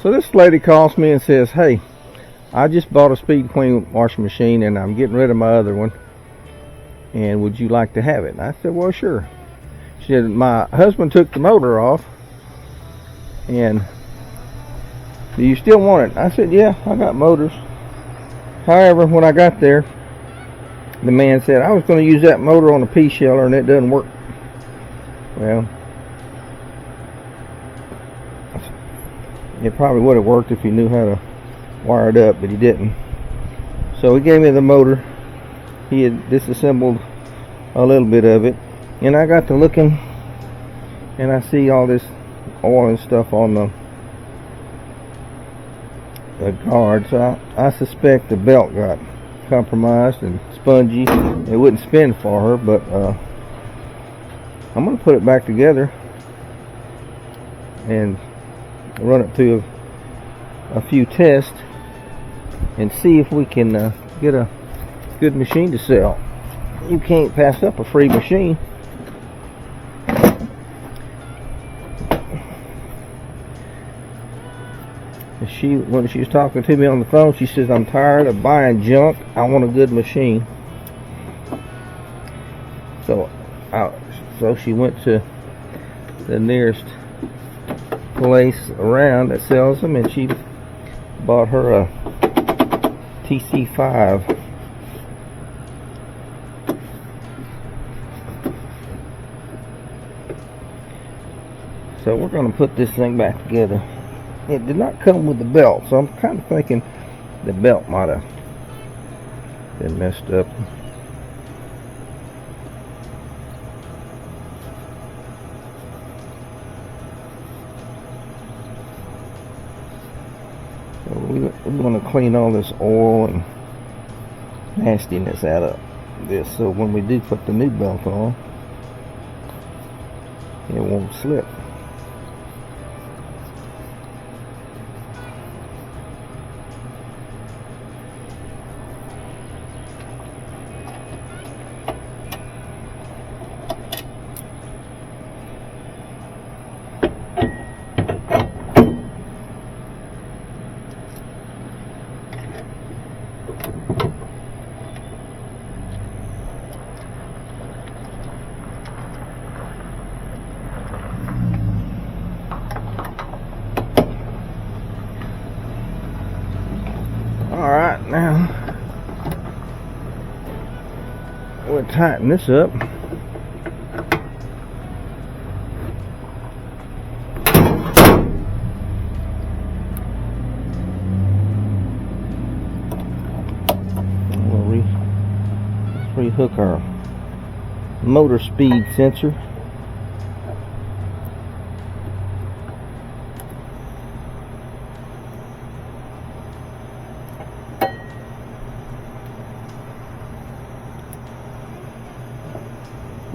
So this lady calls me and says, hey, I just bought a speed clean washing machine and I'm getting rid of my other one, and would you like to have it? And I said, well, sure. She said, my husband took the motor off, and do you still want it? I said, yeah, I got motors. However, when I got there, the man said, I was going to use that motor on a pea sheller and it doesn't work. Well, it probably would have worked if he knew how to wire it up, but he didn't. So he gave me the motor. He had disassembled a little bit of it, and I got to looking, and I see all this oil and stuff on the guard. So I suspect the belt got compromised and spongy. It wouldn't spin for her, but I'm going to put it back together and run it through a few tests and see if we can get a good machine to sell. You can't pass up a free machine. When she was talking to me on the phone, she says, I'm tired of buying junk. I want a good machine. So she went to the nearest place around that sells them, and she bought her a TC5. So we're going to put this thing back together. It did not come with the belt, so I'm kind of thinking the belt might have been messed up. So we're going to clean all this oil and nastiness out of this, so when we do put the new belt on, it won't slip. Alright, now we'll tighten this up. We'll rehook our motor speed sensor.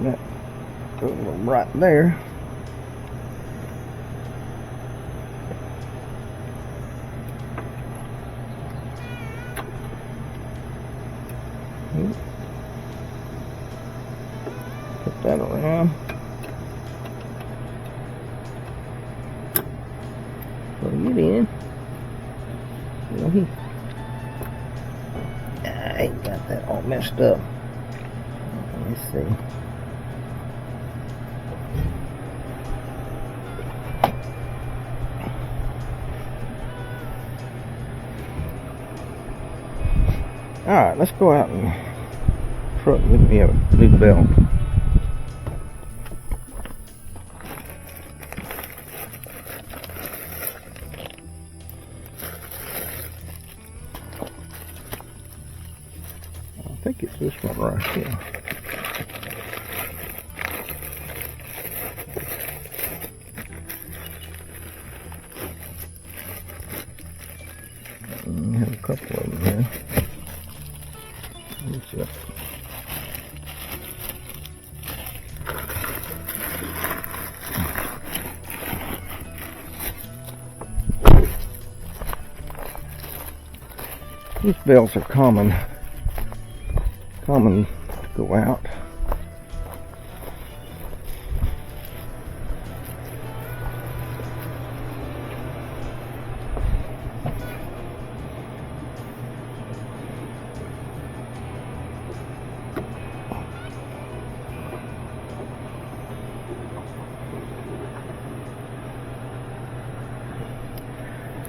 That goes right there. Put that around. Plug it in. I ain't got that all messed up. Let's see. Alright, let's go out and truck with me a new belt. I think it's this one right here. I have a couple of them here. Yep. These belts are common to go out.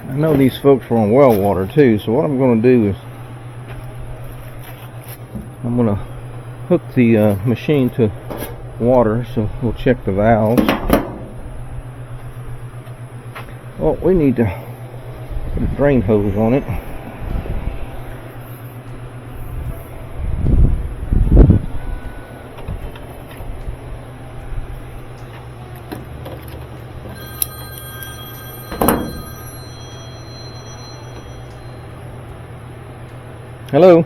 I know these folks are on well water too, so what I'm going to do is I'm going to hook the machine to water, so we'll check the valves. Well, we need to put a drain hose on it. Hello.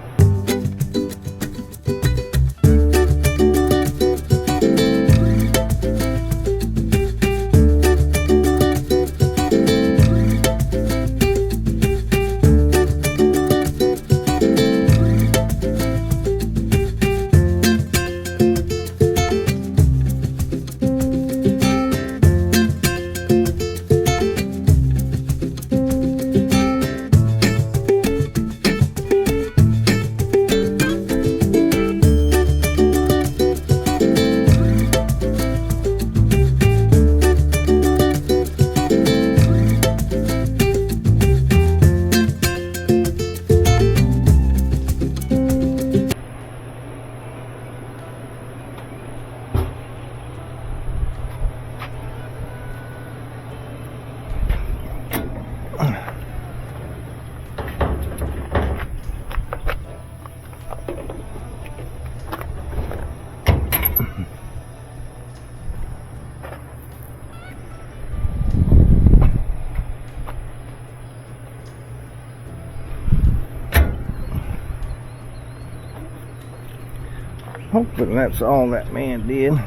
Hopefully that's all that man did. I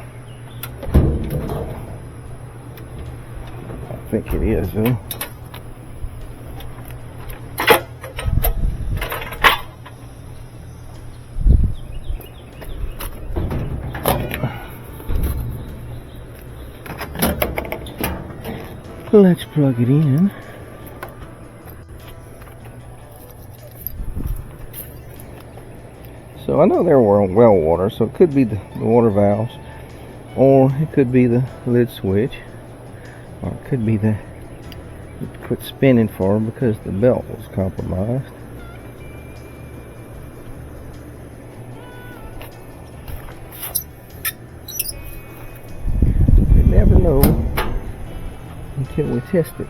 think it is though. Let's plug it in. So I know they were on well water, so it could be the water valves, or it could be the lid switch, or it could be the it quit spinning for them because the belt was compromised. We never know until we test it,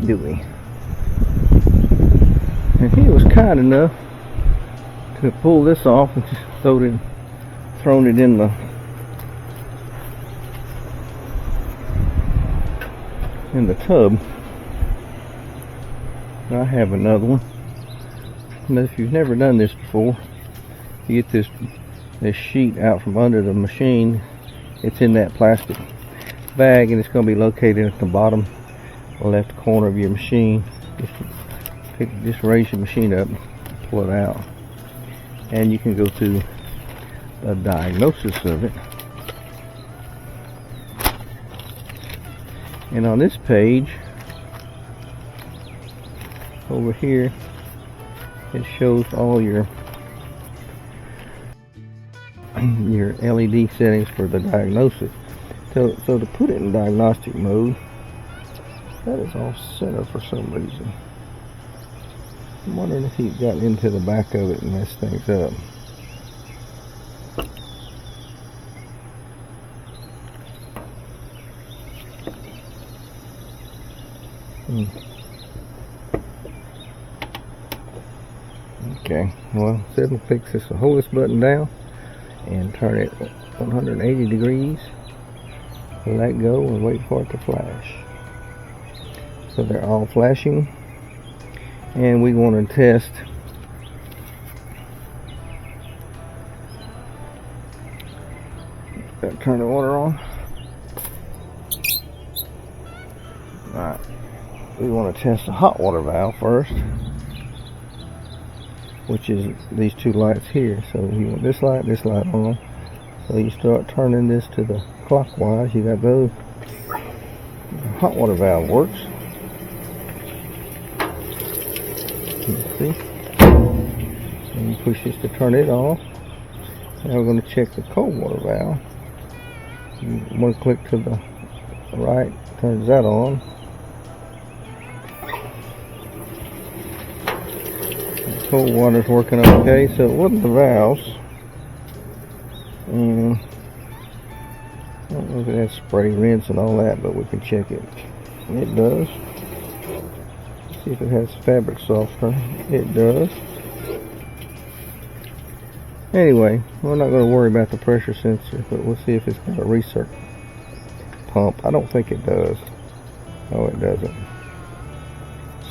do we? And he was kind enough to pull this off and just thrown it in the tub. I have another one. But if you've never done this before, you get this sheet out from under the machine. It's in that plastic bag, and it's going to be located at the bottom left corner of your machine. Just raise your machine up, pull it out, and you can go to a diagnosis of it. And on this page over here, it shows all your LED settings for the diagnosis. So to put it in diagnostic mode, that is off center for some reason. I'm wondering if he got into the back of it and messed things up. Okay, well, instead we'll fix this, we'll hold this button down and turn it 180 degrees, let go and wait for it to flash. So they're all flashing, and we want to test turn the water on. Alright, we want to test the hot water valve first, which is these two lights here. So you want this light on. So you start turning this to the clockwise. You got those. The hot water valve works. See? And you push this to turn it off. Now we're going to check the cold water valve. One click to the right turns that on. cold water's working okay, so it wasn't the valves. And I don't know if it has spray, rinse, and all that, but we can check it. It does. See if it has fabric softener. It does. Anyway, we're not going to worry about the pressure sensor, but we'll see if it's got a recirc pump. I don't think it does. No, it doesn't.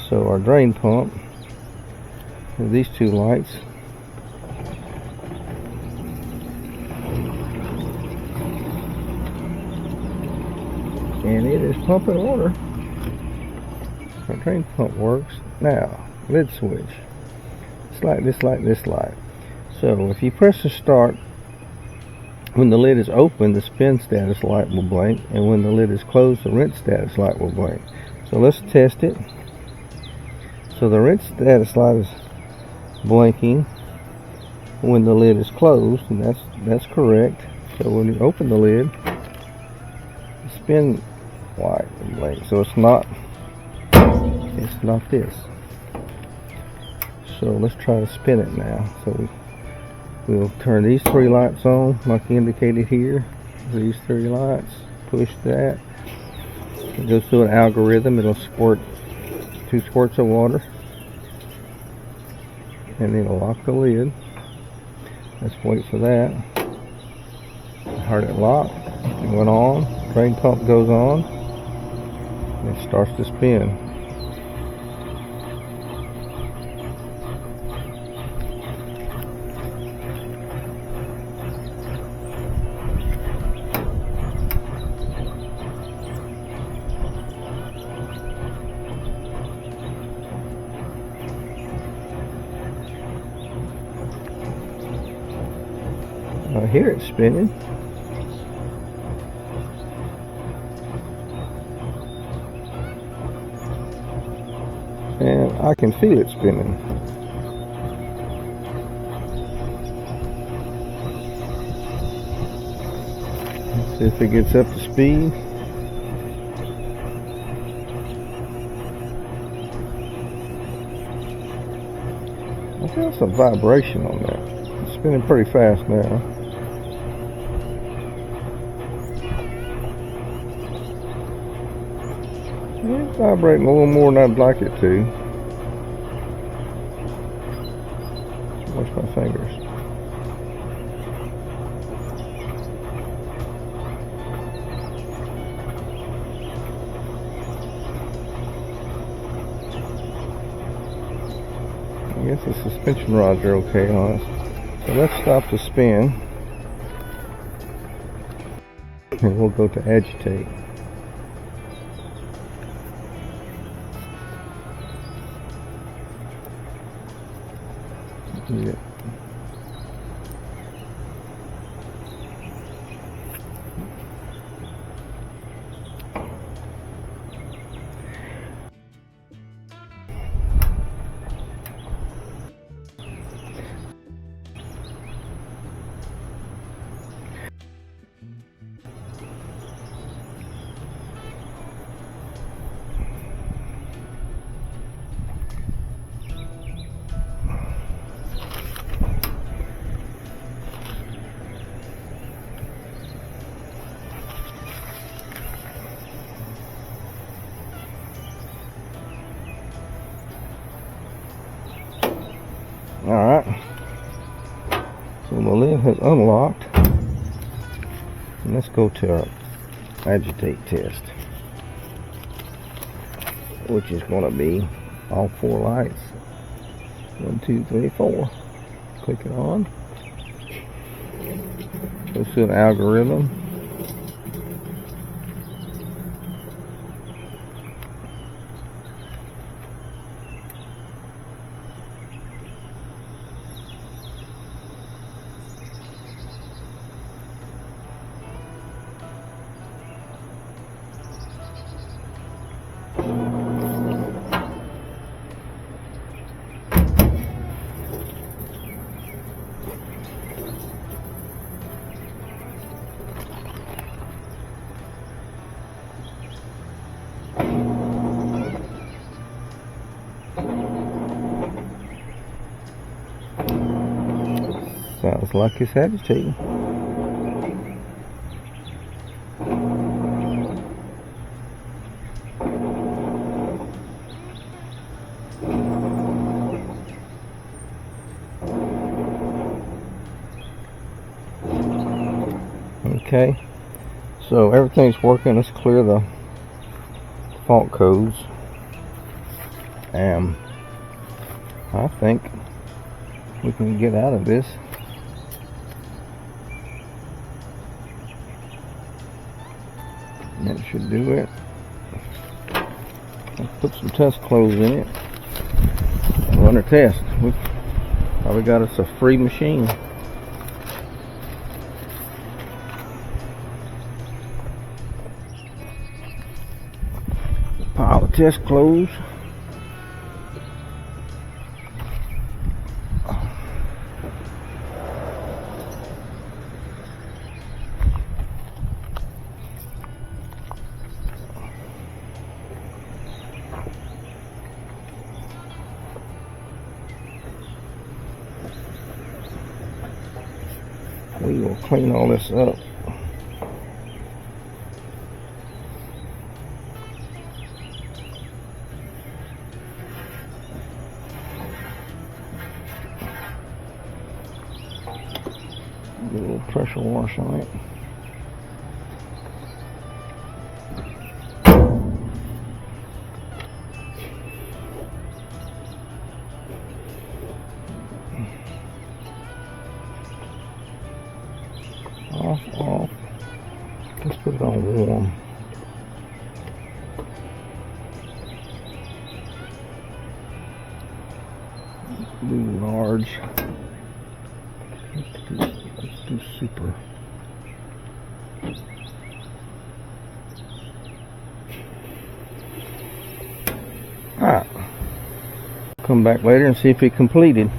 So our drain pump, these two lights. And it is pumping water. Our drain pump works. Now, lid switch. It's like this light. So if you press the start, when the lid is open, the spin status light will blink, and when the lid is closed, the rinse status light will blink. So let's test it. So the rinse status light is blinking when the lid is closed, and that's correct. So when you open the lid, the spin light will blink. So it's not this. So let's try to spin it now. So we'll turn these three lights on, like indicated here. These three lights. Push that. It goes through an algorithm. It'll squirt 2 squirts of water, and it'll lock the lid. Let's wait for that. I heard it lock. It went on. Drain pump goes on. And it starts to spin. I hear it spinning. And I can feel it spinning. Let's see if it gets up to speed. I feel some vibration on that. It's spinning pretty fast now. It's vibrating a little more than I'd like it to. Watch my fingers. I guess the suspension rods are okay on it. So let's stop the spin. And we'll go to agitate. Yeah. Alright, so the lid has unlocked, and let's go to our agitate test, which is going to be all 4 lights. 1, 2, 3, 4. Click it on. Goes to an algorithm. Sounds like it's agitating. Okay, so everything's working. Let's clear the fault codes. I think we can get out of this. That should do it. Let's put some test clothes in it. Run a test. We've probably got us a free machine. Pile of test clothes. We will clean all this up. Get a little pressure wash on it. Off. Let's put it on warm. Do large. Let's do super. Alright. Come back later and see if it completed.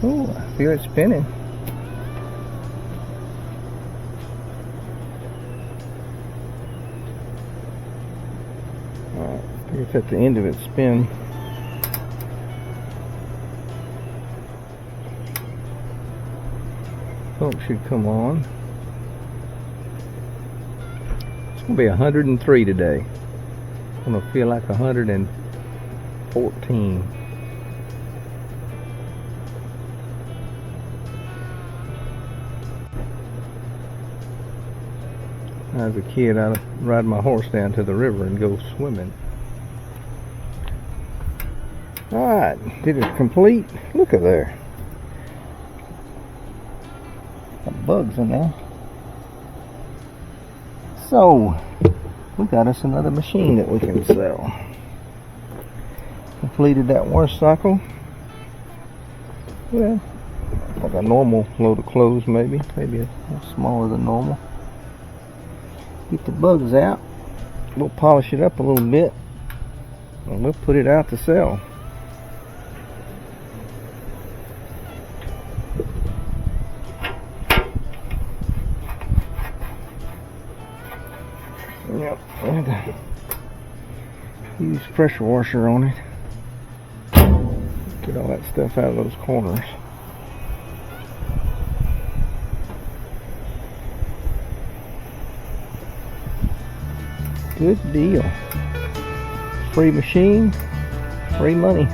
Oh, I feel it spinning. Alright, it's at the end of its spin. Pump should come on. It's going to be 103 today. It's going to feel like 114. As a kid, I'd ride my horse down to the river and go swimming. Alright, did it complete? Look at there. Got bugs in there. So, we got us another machine that we can sell. Completed that wash cycle. Well, like a normal load of clothes maybe. Maybe a smaller than normal. Get the bugs out. We'll polish it up a little bit and we'll put it out to sell. Yep, and use pressure washer on it. Get all that stuff out of those corners. Good deal. Free machine, free money.